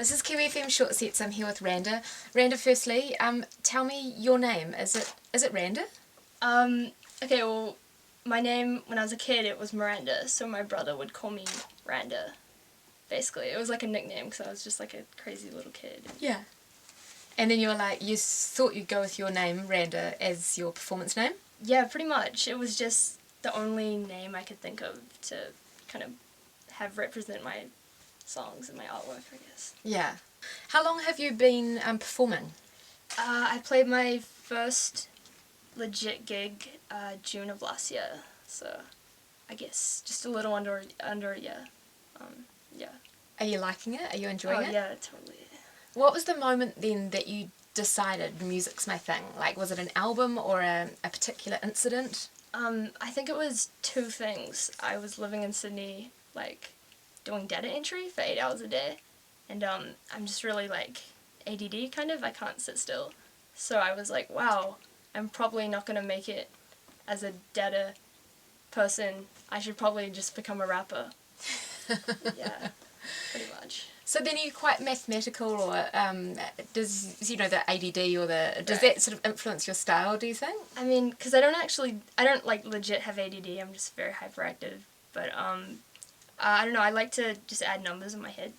This is Kiwi FM Short Sets. I'm here with Randa. Randa, firstly, tell me your name. Is it Randa? Okay, well, my name when I was a kid, it was Miranda, so my brother would call me Randa. Basically, it was like a nickname because I was just like a crazy little kid. Yeah. And then you thought you'd go with your name, Randa, as your performance name? Yeah, pretty much. It was just the only name I could think of to kind of have represent my songs and my artwork, I guess. Yeah. How long have you been performing? I played my first legit gig June of last year, so I guess just a little under a year. Yeah. Are you liking it? Are you enjoying it? Oh yeah, totally. What was the moment then that you decided music's my thing? Like, was it an album or a particular incident? I think it was two things. I was living in Sydney, like, doing data entry for 8 hours a day, and I'm just really, like, ADD, kind of. I can't sit still. So I was like, wow, I'm probably not going to make it as a data person. I should probably just become a rapper. Yeah, pretty much. So then are you quite mathematical, or does the ADD or does Right. that sort of influence your style, do you think? I mean, because I don't like legit have ADD, I'm just very hyperactive, but I don't know, I like to just add numbers in my head,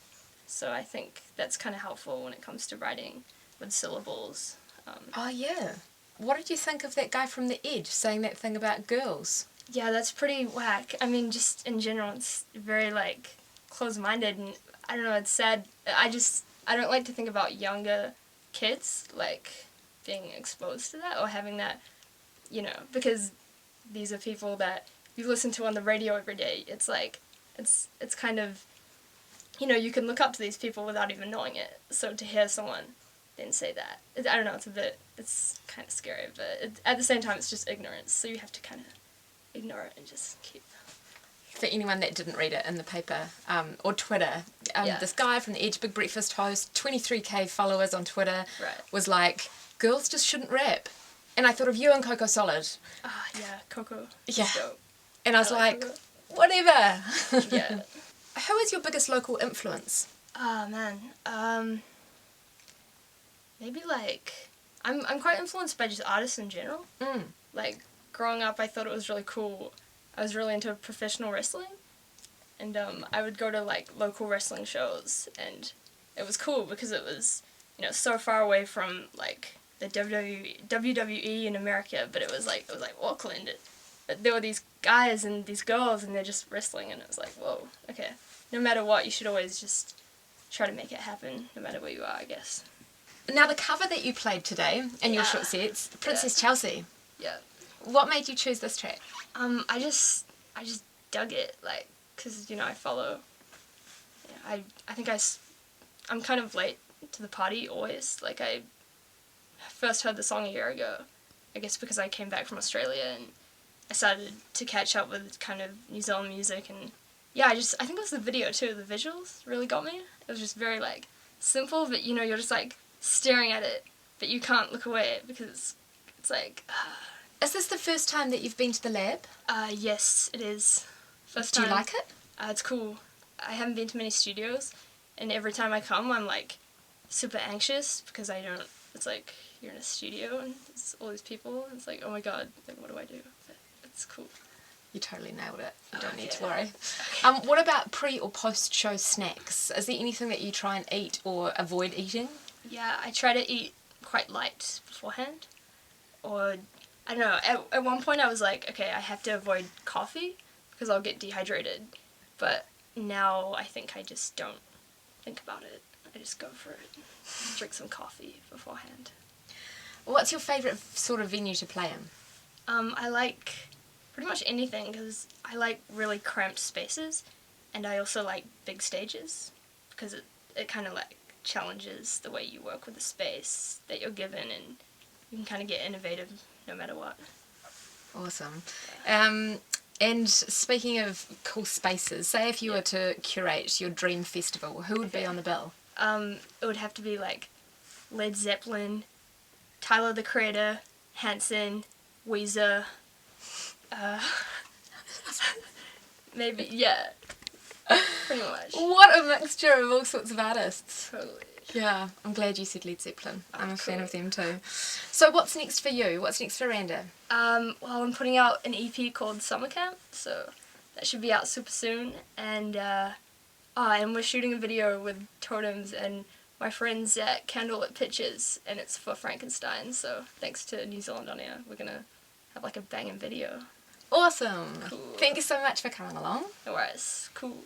so I think that's kind of helpful when it comes to writing with syllables. Oh yeah. What did you think of that guy from The Edge saying that thing about girls? Yeah, that's pretty whack. I mean, just in general, it's very, like, close-minded, and I don't know, it's sad. I don't like to think about younger kids, like, being exposed to that or having that, because these are people that you listen to on the radio every day. It's like, it's kind of, you can look up to these people without even knowing it. So to hear someone then say that, I don't know, it's kind of scary, but at the same time, it's just ignorance. So you have to kind of ignore it and just keep. For anyone that didn't read it in the paper or Twitter, Yeah. this guy from The Edge, Big Breakfast host, 23k followers on Twitter, Right. was like, girls just shouldn't rap. And I thought of you and Coco Solid. Ah, yeah, Coco. Yeah. Dope. And I was like, Coco. whatever. Yeah. Who is your biggest local influence? Oh, man. Maybe, like, I'm quite influenced by just artists in general. Like, growing up, I thought it was really cool. I was really into professional wrestling, and I would go to, like, local wrestling shows, and it was cool because it was, so far away from, like, the WWE in America, but it was like Auckland. But there were these guys and these girls, and they're just wrestling, and it was like, whoa, okay. No matter what, you should always just try to make it happen, no matter where you are, I guess. Now, the cover that you played today in your Yeah. short sets, Princess Chelsea. Yeah. What made you choose this track? I just dug it, like, because, I follow, I think I'm kind of late to the party always. Like, I first heard the song a year ago, I guess because I came back from Australia and I started to catch up with kind of New Zealand music, and yeah, I think it was the video too, the visuals really got me. It was just very, like, simple, but, you're just, like, staring at it, but you can't look away because it's like... Is this the first time that you've been to the lab? Yes, it is. First Do time. you like it? It's cool. I haven't been to many studios, and every time I come, I'm, like, super anxious because it's like, you're in a studio, and it's all these people, and it's like, oh my god, like, what do I do? But it's cool. You totally nailed it. You don't need yeah. to worry. What about pre or post-show snacks? Is there anything that you try and eat or avoid eating? Yeah, I try to eat quite light beforehand, or... I don't know, at one point I was like, okay, I have to avoid coffee because I'll get dehydrated. But now I think I just don't think about it. I just go for it. Drink some coffee beforehand. What's your favourite sort of venue to play in? I like pretty much anything because I like really cramped spaces, and I also like big stages because it kind of like challenges the way you work with the space that you're given, and you can kind of get innovative no matter what. Awesome. And speaking of cool spaces, say if you were to curate your dream festival, who would be on the bill? It would have to be like Led Zeppelin, Tyler the Creator, Hanson, Weezer, maybe, yeah. Pretty much. What a mixture of all sorts of artists. Totally. Yeah, I'm glad you said Led Zeppelin. I'm a fan cool. of them too. So what's next for you? What's next for Randa? Well, I'm putting out an EP called Summer Camp, so that should be out super soon. And and we're shooting a video with Totems and my friends at Candlelit Pictures, and it's for Frankenstein. So thanks to New Zealand On Air, we're gonna have like a banging video. Awesome. Cool. Thank you so much for coming along. No worries. Cool.